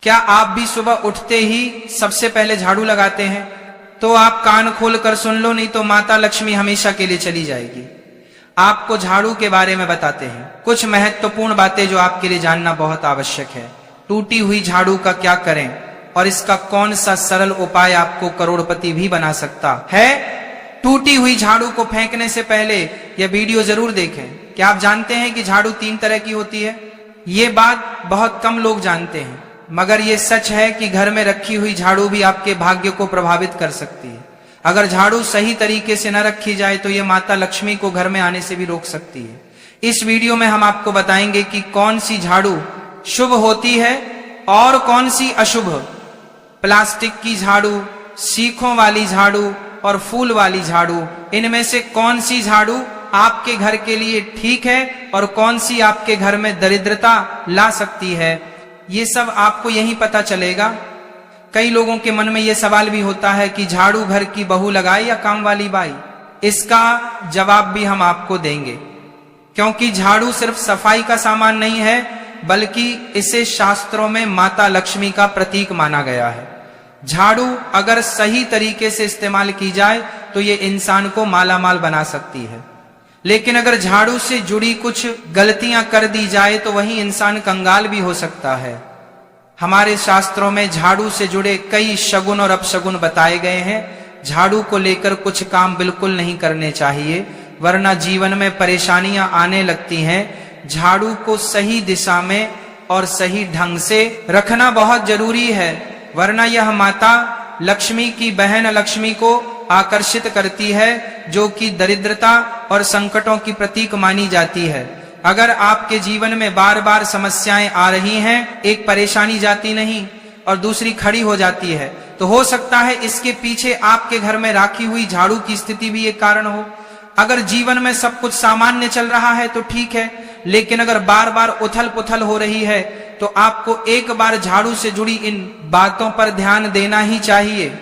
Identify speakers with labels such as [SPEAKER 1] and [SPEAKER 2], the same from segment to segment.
[SPEAKER 1] क्या आप भी सुबह उठते ही सबसे पहले झाड़ू लगाते हैं? तो आप कान खोल कर सुन लो, नहीं तो माता लक्ष्मी हमेशा के लिए चली जाएगी। आपको झाड़ू के बारे में बताते हैं कुछ महत्वपूर्ण बातें जो आपके लिए जानना बहुत आवश्यक है। टूटी हुई झाड़ू का क्या करें और इसका कौन सा सरल उपाय आपको करोड़पति भी बना सकता है। टूटी हुई झाड़ू को फेंकने से पहले यह वीडियो जरूर देखें। क्या आप जानते हैं कि झाड़ू 3 तरह की होती है? ये बात बहुत कम लोग जानते हैं, मगर ये सच है कि घर में रखी हुई झाड़ू भी आपके भाग्य को प्रभावित कर सकती है। अगर झाड़ू सही तरीके से न रखी जाए तो ये माता लक्ष्मी को घर में आने से भी रोक सकती है। इस वीडियो में हम आपको बताएंगे कि कौन सी झाड़ू शुभ होती है और कौन सी अशुभ। प्लास्टिक की झाड़ू, सीखों वाली झाड़ू और फूल वाली झाड़ू, इनमें से कौन सी झाड़ू आपके घर के लिए ठीक है और कौन सी आपके घर में दरिद्रता ला सकती है, ये सब आपको यहीं पता चलेगा। कई लोगों के मन में यह सवाल भी होता है कि झाड़ू घर की बहू लगाए या काम वाली बाई। इसका जवाब भी हम आपको देंगे, क्योंकि झाड़ू सिर्फ सफाई का सामान नहीं है, बल्कि इसे शास्त्रों में माता लक्ष्मी का प्रतीक माना गया है। झाड़ू अगर सही तरीके से इस्तेमाल की जाए तो ये इंसान को मालामाल बना सकती है, लेकिन अगर झाड़ू से जुड़ी कुछ गलतियां कर दी जाए तो वही इंसान कंगाल भी हो सकता है। हमारे शास्त्रों में झाड़ू से जुड़े कई शगुन और अपशगुन बताए गए हैं। झाड़ू को लेकर कुछ काम बिल्कुल नहीं करने चाहिए, वरना जीवन में परेशानियां आने लगती हैं। झाड़ू को सही दिशा में और सही ढंग से रखना बहुत जरूरी है, वरना यह माता लक्ष्मी की बहन लक्ष्मी को आकर्षित करती है, जो कि दरिद्रता और संकटों की प्रतीक मानी जाती है। अगर आपके जीवन में बार बार समस्याएं आ रही हैं, एक परेशानी जाती नहीं और दूसरी खड़ी हो जाती है, तो हो सकता है इसके पीछे आपके घर में राखी हुई झाड़ू की स्थिति भी एक कारण हो। अगर जीवन में सब कुछ सामान्य चल रहा है तो ठीक है, लेकिन अगर बार बार उथल पुथल हो रही है तो आपको एक बार झाड़ू से जुड़ी इन बातों पर ध्यान देना ही चाहिए।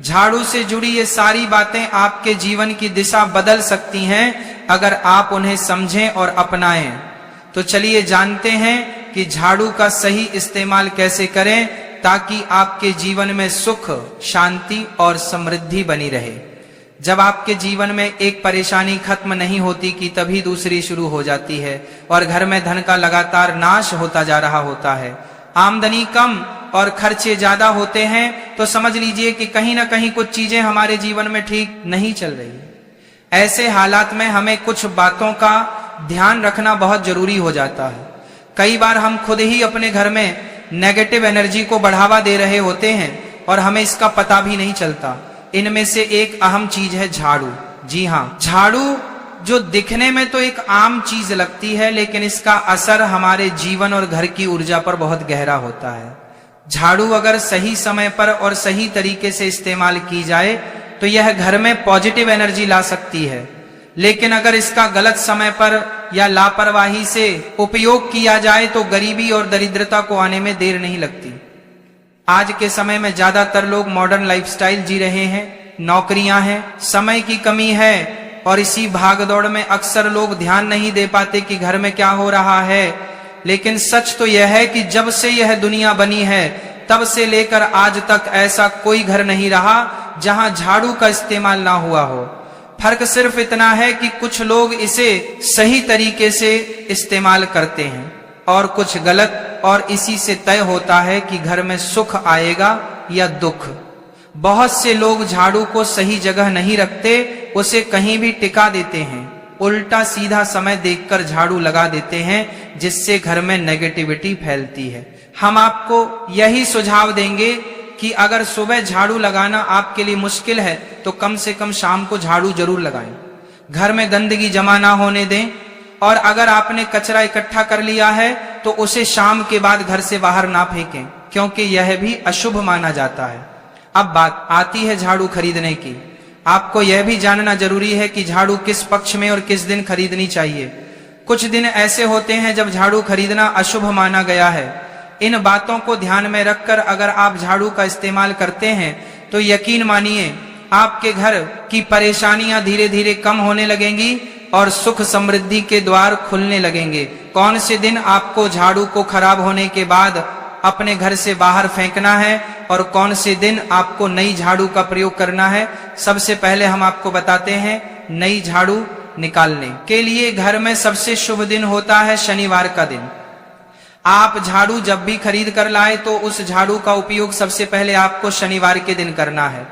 [SPEAKER 1] झाड़ू से जुड़ी ये सारी बातें आपके जीवन की दिशा बदल सकती हैं अगर आप उन्हें समझें और अपनाएं। तो चलिए जानते हैं कि झाड़ू का सही इस्तेमाल कैसे करें ताकि आपके जीवन में सुख, शांति और समृद्धि बनी रहे। जब आपके जीवन में एक परेशानी खत्म नहीं होती कि तभी दूसरी शुरू हो जाती है और घर में धन का लगातार नाश होता जा रहा होता है। आमदनी कम और खर्चे ज्यादा होते हैं तो समझ लीजिए कि कहीं ना कहीं कुछ चीजें हमारे जीवन में ठीक नहीं चल रही। ऐसे हालात में हमें कुछ बातों का ध्यान रखना बहुत जरूरी हो जाता है। कई बार हम खुद ही अपने घर में नेगेटिव एनर्जी को बढ़ावा दे रहे होते हैं और हमें इसका पता भी नहीं चलता। इनमें से एक अहम चीज है झाड़ू। जी हाँ, झाड़ू जो दिखने में तो एक आम चीज लगती है, लेकिन इसका असर हमारे जीवन और घर की ऊर्जा पर बहुत गहरा होता है। झाड़ू अगर सही समय पर और सही तरीके से इस्तेमाल की जाए तो यह घर में पॉजिटिव एनर्जी ला सकती है, लेकिन अगर इसका गलत समय पर या लापरवाही से उपयोग किया जाए तो गरीबी और दरिद्रता को आने में देर नहीं लगती। आज के समय में ज्यादातर लोग मॉडर्न लाइफस्टाइल जी रहे हैं, नौकरियां हैं, समय की कमी है और इसी भागदौड़ में अक्सर लोग ध्यान नहीं दे पाते कि घर में क्या हो रहा है। लेकिन सच तो यह है कि जब से यह दुनिया बनी है तब से लेकर आज तक ऐसा कोई घर नहीं रहा जहां झाड़ू का इस्तेमाल ना हुआ हो। फर्क सिर्फ इतना है कि कुछ लोग इसे सही तरीके से इस्तेमाल करते हैं और कुछ गलत, और इसी से तय होता है कि घर में सुख आएगा या दुख। बहुत से लोग झाड़ू को सही जगह नहीं रखते, उसे कहीं भी टिका देते हैं, उल्टा सीधा समय देखकर झाड़ू लगा देते हैं, जिससे घर में नेगेटिविटी फैलती है। हम आपको यही सुझाव देंगे कि अगर सुबह झाड़ू लगाना आपके लिए मुश्किल है तो कम से कम शाम को झाड़ू जरूर लगाएं। घर में गंदगी जमा ना होने दें, और अगर आपने कचरा इकट्ठा कर लिया है तो उसे शाम के बाद घर से बाहर ना फेंकें, क्योंकि यह भी अशुभ माना जाता है। अब बात आती है झाड़ू खरीदने की। आपको यह भी जानना जरूरी है कि झाड़ू किस पक्ष में और किस दिन खरीदनी चाहिए। कुछ दिन ऐसे होते हैं जब झाड़ू खरीदना अशुभ माना गया है। इन बातों को ध्यान में रखकर अगर आप झाड़ू का इस्तेमाल करते हैं तो यकीन मानिए आपके घर की परेशानियां धीरे धीरे कम होने लगेंगी और सुख समृद्धि के द्वार खुलने लगेंगे। कौन से दिन आपको झाड़ू को खराब होने के बाद अपने घर से बाहर फेंकना है और कौन से दिन आपको नई झाड़ू का प्रयोग करना है। सबसे पहले हम आपको बताते हैं नई झाड़ू निकालने के लिए घर में सबसे शुभ दिन होता है शनिवार का दिन। आप झाड़ू जब भी खरीद कर लाए तो उस झाड़ू का उपयोग सबसे पहले आपको शनिवार के दिन करना है।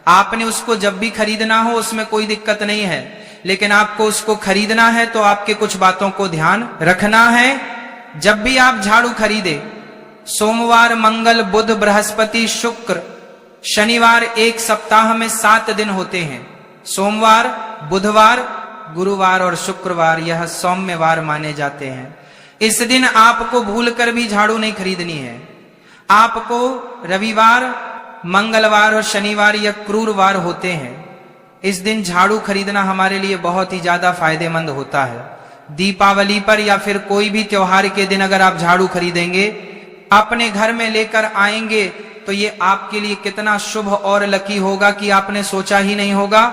[SPEAKER 1] आपने उसको जब भी खरीदना हो उसमें कोई दिक्कत नहीं है, लेकिन आपको उसको खरीदना है तो आपके कुछ बातों को ध्यान रखना है। जब भी आप झाड़ू खरीदे, सोमवार, मंगल, बुध, बृहस्पति, शुक्र, शनिवार, एक सप्ताह में 7 दिन होते हैं। सोमवार, बुधवार, गुरुवार और शुक्रवार यह सौम्यवार माने जाते हैं। इस दिन आपको भूलकर भी झाड़ू नहीं खरीदनी है। आपको रविवार, मंगलवार और शनिवार यह क्रूरवार होते हैं। इस दिन झाड़ू खरीदना हमारे लिए बहुत ही ज्यादा फायदेमंद होता है। दीपावली पर या फिर कोई भी त्योहार के दिन अगर आप झाड़ू खरीदेंगे, अपने घर में लेकर आएंगे, तो ये आपके लिए कितना शुभ और लकी होगा कि आपने सोचा ही नहीं होगा।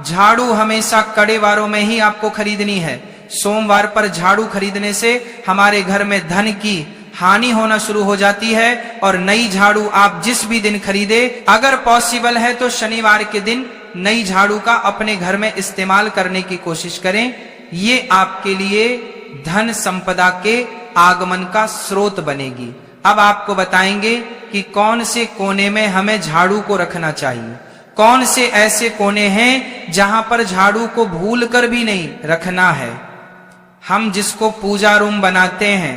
[SPEAKER 1] झाड़ू हमेशा कड़े वारों में ही आपको खरीदनी है। सोमवार पर झाड़ू खरीदने से हमारे घर में धन की हानि होना शुरू हो जाती है। और नई झाड़ू आप जिस भी दिन खरीदे, अगर पॉसिबल है तो शनिवार के दिन नई झाड़ू का अपने घर में इस्तेमाल करने की कोशिश करें। ये आपके लिए धन संपदा के आगमन का स्रोत बनेगी। अब आपको बताएंगे कि कौन से कोने में हमें झाड़ू को रखना चाहिए, कौन से ऐसे कोने हैं जहां पर झाड़ू को भूल कर भी नहीं रखना है। हम जिसको पूजा रूम बनाते हैं,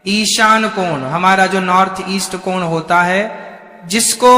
[SPEAKER 1] ईशान कोण, हमारा जो नॉर्थ ईस्ट कोण होता है, जिसको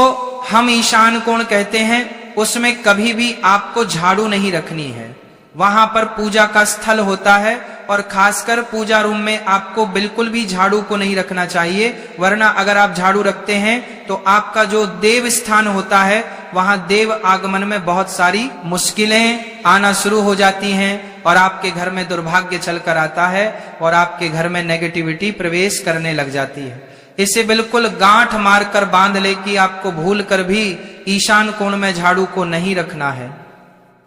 [SPEAKER 1] हम ईशान कोण कहते हैं, उसमें कभी भी आपको झाड़ू नहीं रखनी है। वहां पर पूजा का स्थल होता है और खासकर पूजा रूम में आपको बिल्कुल भी झाड़ू को नहीं रखना चाहिए। वरना अगर आप झाड़ू रखते हैं तो आपका जो देव स्थान होता है, वहां देव आगमन में बहुत सारी मुश्किलें आना शुरू हो जाती हैं और आपके घर में दुर्भाग्य चलकर आता है और आपके घर में नेगेटिविटी प्रवेश करने लग जाती है। इसे बिल्कुल गांठ मारकर बांध ले कि आपको भूल कर भी ईशान कोण में झाड़ू को नहीं रखना है।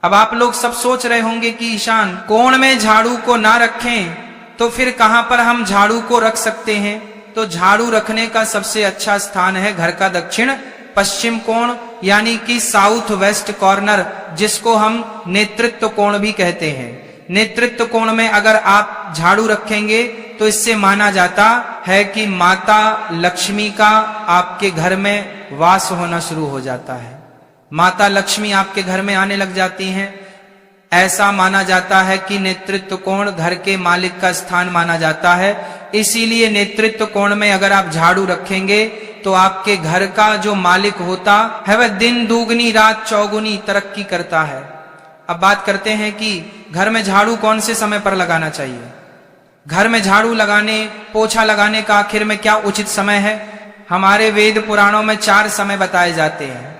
[SPEAKER 1] अब आप लोग सब सोच रहे होंगे कि ईशान कोण में झाड़ू को ना रखें तो फिर कहां पर हम झाड़ू को रख सकते हैं। तो झाड़ू रखने का सबसे अच्छा स्थान है घर का दक्षिण पश्चिम कोण, यानी कि साउथ वेस्ट कॉर्नर, जिसको हम नेतृत्व कोण भी कहते हैं। नेतृत्व कोण में अगर आप झाड़ू रखेंगे तो इससे माना जाता है कि माता लक्ष्मी का आपके घर में वास होना शुरू हो जाता है। माता लक्ष्मी आपके घर में आने लग जाती हैं। ऐसा माना जाता है कि नेतृत्व कोण घर के मालिक का स्थान माना जाता है। इसीलिए नेतृत्व कोण में अगर आप झाड़ू रखेंगे तो आपके घर का जो मालिक होता है वह दिन दुगनी रात चौगुनी तरक्की करता है। अब बात करते हैं कि घर में झाड़ू कौन से समय पर लगाना चाहिए। घर में झाड़ू लगाने, पोछा लगाने का आखिर में क्या उचित समय है। हमारे वेद पुराणों में 4 समय बताए जाते हैं।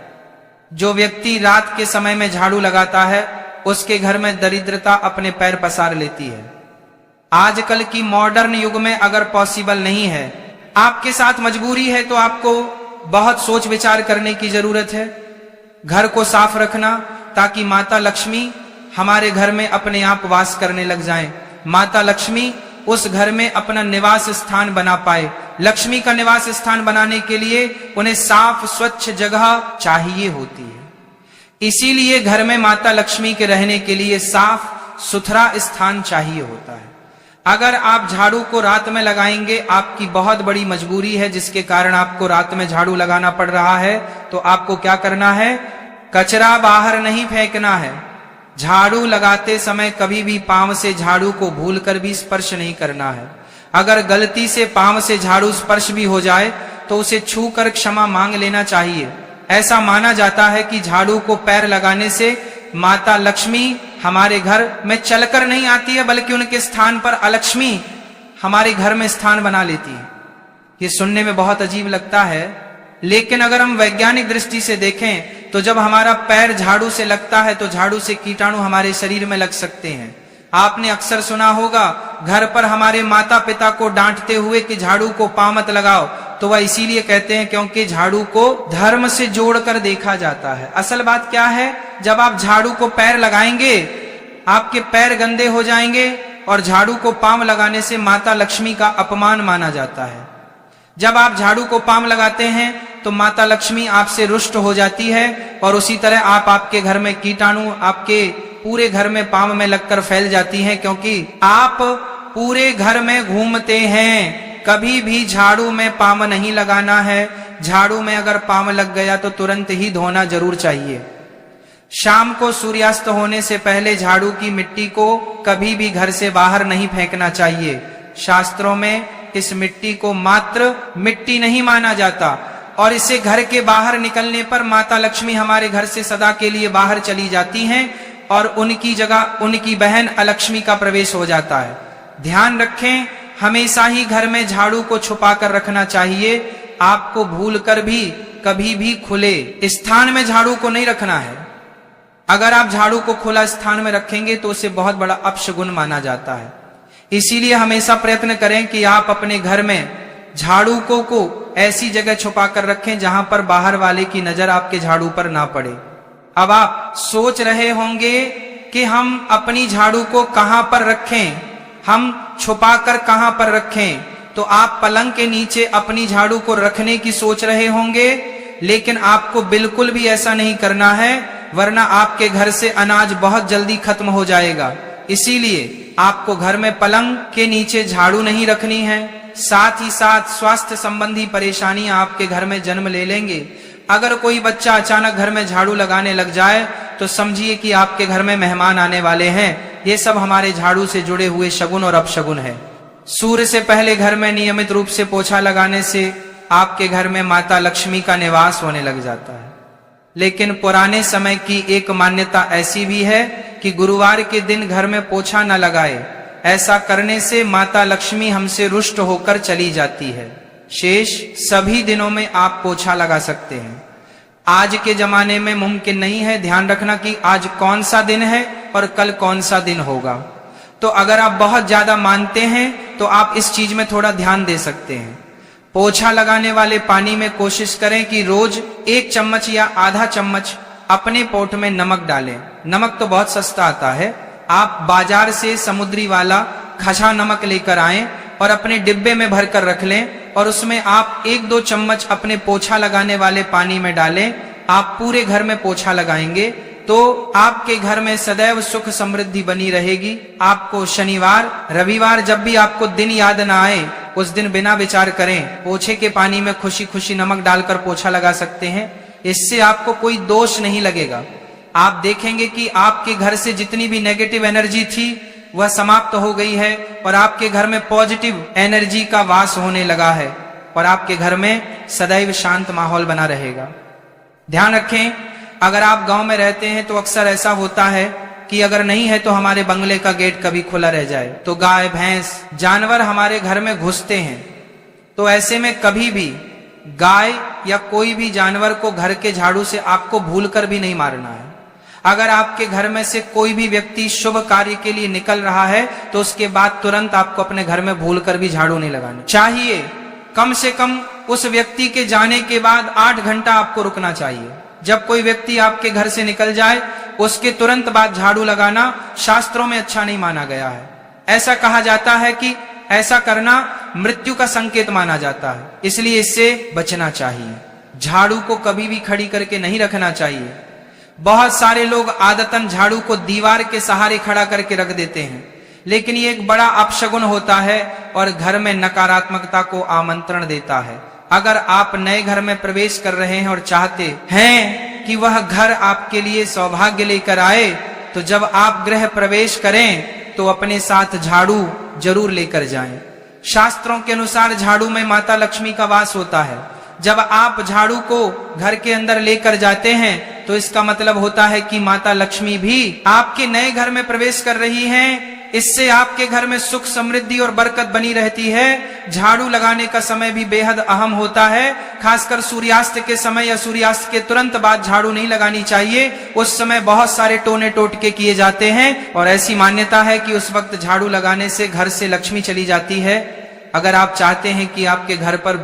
[SPEAKER 1] जो व्यक्ति रात के समय में झाड़ू लगाता है उसके घर में दरिद्रता अपने पैर पसार लेती है। आजकल की मॉडर्न युग में अगर पॉसिबल नहीं है, आपके साथ मजबूरी है, तो आपको बहुत सोच विचार करने की जरूरत है। घर को साफ रखना ताकि माता लक्ष्मी हमारे घर में अपने आप वास करने लग जाएं। माता लक्ष्मी उस घर में अपना निवास स्थान बना पाए। लक्ष्मी का निवास स्थान बनाने के लिए उन्हें साफ स्वच्छ जगह चाहिए होती है। इसीलिए घर में माता लक्ष्मी के रहने के लिए साफ सुथरा स्थान चाहिए होता है। अगर आप झाड़ू को रात में लगाएंगे, आपकी बहुत बड़ी मजबूरी है जिसके कारण आपको रात में झाड़ू लगाना पड़ रहा है, तो आपको क्या करना है, कचरा बाहर नहीं फेंकना है। झाड़ू लगाते समय कभी भी पांव से झाड़ू को भूलकर भी स्पर्श नहीं करना है। अगर गलती से पांव से झाड़ू स्पर्श भी हो जाए तो उसे छूकर क्षमा मांग लेना चाहिए। ऐसा माना जाता है कि झाड़ू को पैर लगाने से माता लक्ष्मी हमारे घर में चलकर नहीं आती है, बल्कि उनके स्थान पर अलक्ष्मी हमारे घर में स्थान बना लेती है। ये सुनने में बहुत अजीब लगता है, लेकिन अगर हम वैज्ञानिक दृष्टि से देखें तो जब हमारा पैर झाड़ू से लगता है तो झाड़ू से कीटाणु हमारे शरीर में लग सकते हैं। आपने अक्सर सुना होगा घर पर हमारे माता पिता को डांटते हुए कि झाड़ू को पांव मत लगाओ, तो वह इसीलिए कहते हैं क्योंकि झाड़ू को धर्म से जोड़कर देखा जाता है। असल बात क्या है, जब आप झाड़ू को पैर लगाएंगे आपके पैर गंदे हो जाएंगे और झाड़ू को पांव लगाने से माता लक्ष्मी का अपमान माना जाता है। जब आप झाड़ू को पाम लगाते हैं तो माता लक्ष्मी आपसे रुष्ट हो जाती है और उसी तरह आपके घर में कीटाणु आपके पूरे घर में पाम में लगकर फैल जाती हैं, क्योंकि आप पूरे घर में घूमते हैं। कभी भी झाड़ू में पाम नहीं लगाना है। झाड़ू में अगर पाम लग गया तो तुरंत ही धोना जरूर चाहिए। शाम को सूर्यास्त होने से पहले झाड़ू की मिट्टी को कभी भी घर से बाहर नहीं फेंकना चाहिए। शास्त्रों में इस मिट्टी को मात्र मिट्टी नहीं माना जाता और इसे घर के बाहर निकलने पर माता लक्ष्मी हमारे घर से सदा के लिए बाहर चली जाती हैं और उनकी जगह उनकी बहन अलक्ष्मी का प्रवेश हो जाता है। ध्यान रखें, हमेशा ही घर में झाड़ू को छुपा कर रखना चाहिए। आपको भूलकर भी कभी भी खुले स्थान में झाड़ू को नहीं रखना है। अगर आप झाड़ू को खुला स्थान में रखेंगे तो उसे बहुत बड़ा अपशगुन माना जाता है। इसीलिए हमेशा प्रयत्न करें कि आप अपने घर में झाड़ू को ऐसी जगह छुपा कर रखें जहां पर बाहर वाले की नजर आपके झाड़ू पर ना पड़े। अब आप सोच रहे होंगे कि हम अपनी झाड़ू को कहां पर रखें, हम छुपा कर कहां पर रखें। तो आप पलंग के नीचे अपनी झाड़ू को रखने की सोच रहे होंगे, लेकिन आपको बिल्कुल भी ऐसा नहीं करना है, वरना आपके घर से अनाज बहुत जल्दी खत्म हो जाएगा। इसीलिए आपको घर में पलंग के नीचे झाड़ू नहीं रखनी है। साथ ही साथ स्वास्थ्य संबंधी परेशानियां आपके घर में जन्म ले लेंगे। अगर कोई बच्चा अचानक घर में झाड़ू लगाने लग जाए तो समझिए कि आपके घर में मेहमान आने वाले हैं। ये सब हमारे झाड़ू से जुड़े हुए शगुन और अपशगुन है। सूर्य से पहले घर में नियमित रूप से पोछा लगाने से आपके घर में माता लक्ष्मी का निवास होने लग जाता है। लेकिन पुराने समय की एक मान्यता ऐसी भी है कि गुरुवार के दिन घर में पोछा न लगाए। ऐसा करने से माता लक्ष्मी हमसे रुष्ट होकर चली जाती है। शेष सभी दिनों में आप पोछा लगा सकते हैं। आज के जमाने में मुमकिन नहीं है। ध्यान रखना कि आज कौन सा दिन है और कल कौन सा दिन होगा। तो अगर आप बहुत ज्यादा मानते हैं तो आप इस चीज में थोड़ा ध्यान दे सकते हैं। पोछा लगाने वाले पानी में कोशिश करें कि रोज 1 चम्मच या आधा चम्मच अपने पोट में नमक डालें। नमक तो बहुत सस्ता आता है। आप बाजार से समुद्री वाला खसा नमक लेकर आएं और अपने डिब्बे में भरकर रख लें और उसमें आप 1-2 चम्मच अपने पोछा लगाने वाले पानी में डालें। आप पूरे घर में पोछा लगाएंगे तो आपके घर में सदैव सुख समृद्धि बनी रहेगी। आपको शनिवार रविवार जब भी आपको दिन याद ना आए, उस दिन बिना विचार करें पोछे के पानी में खुशी खुशी नमक डालकर पोछा लगा सकते हैं। इससे आपको कोई दोष नहीं लगेगा। आप देखेंगे कि आपके घर से जितनी भी नेगेटिव एनर्जी थी वह समाप्त हो गई है और आपके घर में पॉजिटिव एनर्जी का वास होने लगा है और आपके घर में सदैव शांत माहौल बना रहेगा। ध्यान रखें, अगर आप गांव में रहते हैं तो अक्सर ऐसा होता है कि अगर नहीं है तो हमारे बंगले का गेट कभी खुला रह जाए तो गाय भैंस जानवर हमारे घर में घुसते हैं। तो ऐसे में कभी भी गाय या कोई भी जानवर को घर के झाड़ू से आपको भूलकर भी नहीं मारना है। अगर आपके घर में से कोई भी व्यक्ति शुभ कार्य के लिए निकल रहा है तो उसके बाद तुरंत आपको अपने घर में भूलकर भी झाड़ू नहीं लगाना चाहिए। कम से कम उस व्यक्ति के जाने के बाद 8 घंटा आपको रुकना चाहिए। जब कोई व्यक्ति आपके घर से निकल जाए उसके तुरंत बाद झाड़ू लगाना शास्त्रों में अच्छा नहीं माना गया है। ऐसा कहा जाता है कि ऐसा करना मृत्यु का संकेत माना जाता है, इसलिए इससे बचना चाहिए। झाड़ू को कभी भी खड़ी करके नहीं रखना चाहिए। बहुत सारे लोग आदतन झाड़ू को दीवार के सहारे खड़ा करके रख देते हैं, लेकिन ये एक बड़ा अपशगुन होता है और घर में नकारात्मकता को आमंत्रण देता है। अगर आप नए घर में प्रवेश कर रहे हैं और चाहते हैं कि वह घर आपके लिए सौभाग्य लेकर आए, तो जब आप गृह प्रवेश करें तो अपने साथ झाड़ू जरूर लेकर जाएं। शास्त्रों के अनुसार झाड़ू में माता लक्ष्मी का वास होता है। जब आप झाड़ू को घर के अंदर लेकर जाते हैं तो इसका मतलब होता है कि माता लक्ष्मी भी आपके नए घर में प्रवेश कर रही हैं। इससे आपके घर में सुख समृद्धि और बरकत बनी रहती है। झाड़ू लगाने का समय भी बेहद अहम होता है। खासकर सूर्यास्त के समय या सूर्यास्त के तुरंत बाद झाड़ू नहीं लगानी चाहिए। उस समय बहुत सारे टोने टोटके किए जाते हैं और ऐसी मान्यता है कि उस वक्त झाड़ू लगाने से घर से लक्ष्मी चली जाती है। अगर आप चाहते हैं कि आपके घर पर